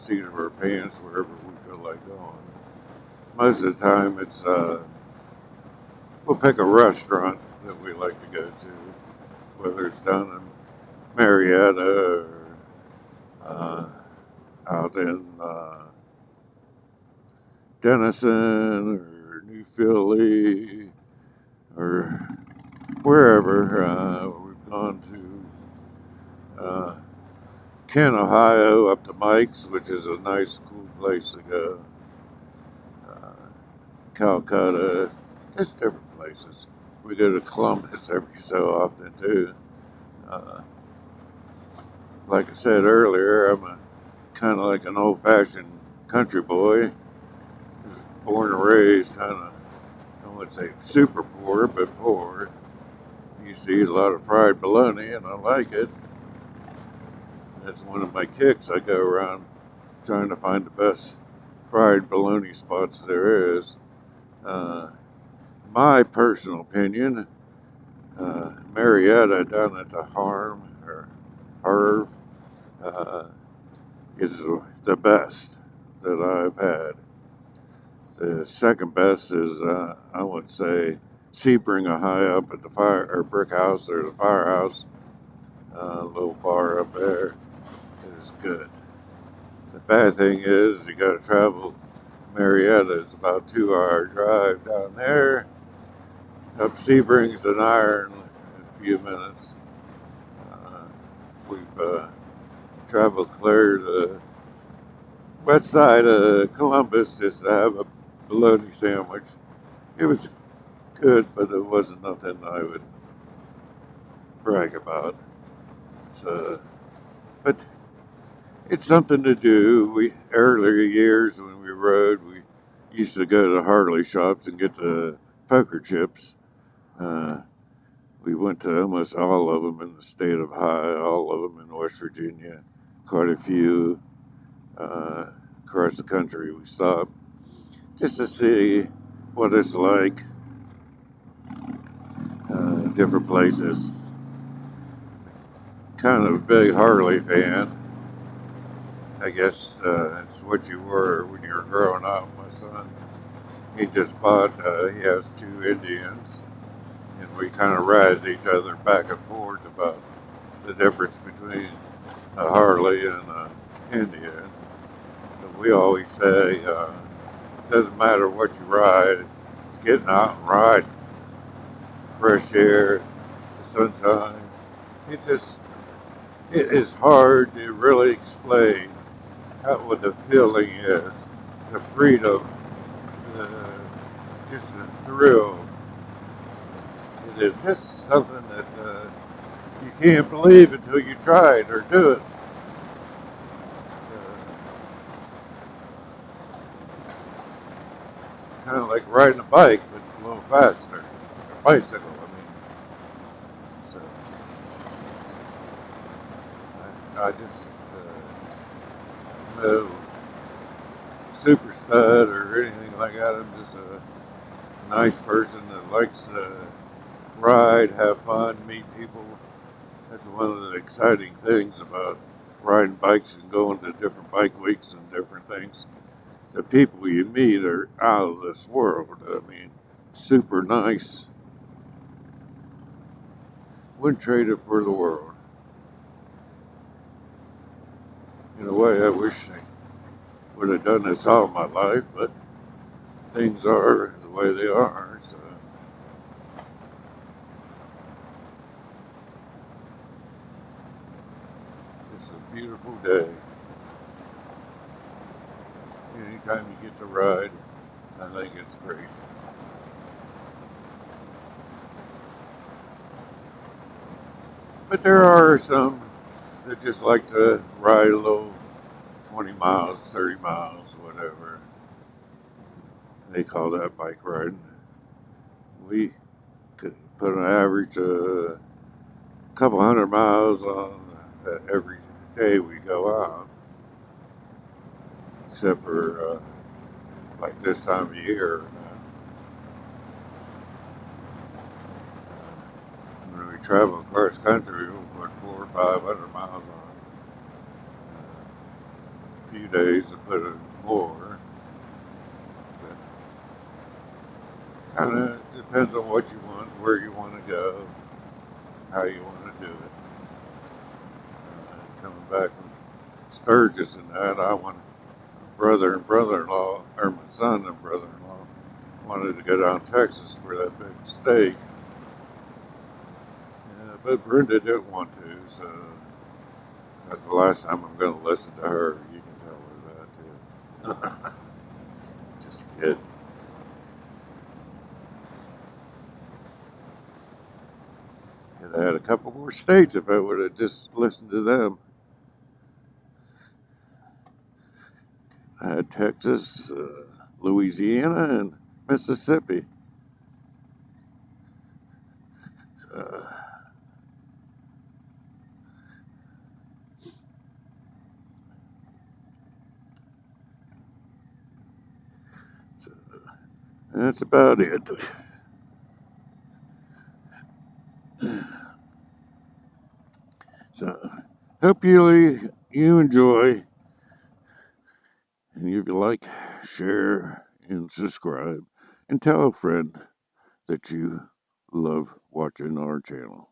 seat of our pants wherever we feel like going. Most of the time, we'll pick a restaurant that we like to go to, whether it's down in Marietta or out in Denison or New Philly or wherever. We've gone to Kent, Ohio, up to Mike's, which is a nice, cool place to go. Calcutta, just different places. We go to Columbus every so often too. Like I said earlier, I'm a kind of like an old-fashioned country boy. Was born and raised kind of, I wouldn't say super poor, but poor. You see a lot of fried bologna, and I like it. That's one of my kicks. I go around trying to find the best fried bologna spots there is. My personal opinion, Marietta down at the Harv, is the best that I've had. The second best is, I would say, Sebring, high up at the fire or brick house or the firehouse, little bar up there. It is good. The bad thing is you got to travel. Marietta is about a 2-hour drive down there. Up Sebring's an hour in a few minutes. We've traveled clear to the west side of Columbus just to have a bologna sandwich. It was good, but it wasn't nothing I would brag about. So, but it's something to do. Earlier years when we rode, we used to go to Harley shops and get the poker chips. We went to almost all of them in the state of Ohio, all of them in West Virginia, quite a few across the country. We stopped just to see what it's like, different places. Kind of a big Harley fan. I guess it's what you were when you were growing up. My son, he just bought, he has 2 Indians, and we kind of razz each other back and forth about the difference between a Harley and an Indian. But we always say, doesn't matter what you ride, it's getting out and riding. Fresh air, the sunshine. It is hard to really explain what the feeling is. The freedom, just the thrill. It is just something that you can't believe until you try it or do it. Kind of like riding a bike, but a little faster. A bicycle, I mean. So, I just no super stud or anything like that. I'm just a nice person that likes to ride, have fun, meet people. That's one of the exciting things about riding bikes and going to different bike weeks and different things. The people you meet are out of this world. I mean, super nice. Wouldn't trade it for the world. In a way, I wish I would have done this all my life, but things are the way they are. So it's a beautiful day. Anytime you get to ride, I think it's great. But there are some that just like to ride a little 20 miles, 30 miles, whatever. They call that bike riding. We could put an average of a couple hundred miles on every day we go out, except for like this time of year. When we travel across country, we'll put 400 or 500 miles on. few days to put in more. But kind of depends on what you want, where you want to go, how you want to do it. Coming back from Sturgis and that, I want brother and brother-in-law, or my son and brother-in-law, wanted to go down to Texas for that big steak. But Brenda didn't want to, so that's the last time I'm going to listen to her. You can tell her that too. Just kidding. Could have had a couple more states if I would have just listened to them. I had Texas, Louisiana, and Mississippi. Uh, so that's about it. So hope you enjoy, and if you like, share and subscribe, and tell a friend that you love watching our channel.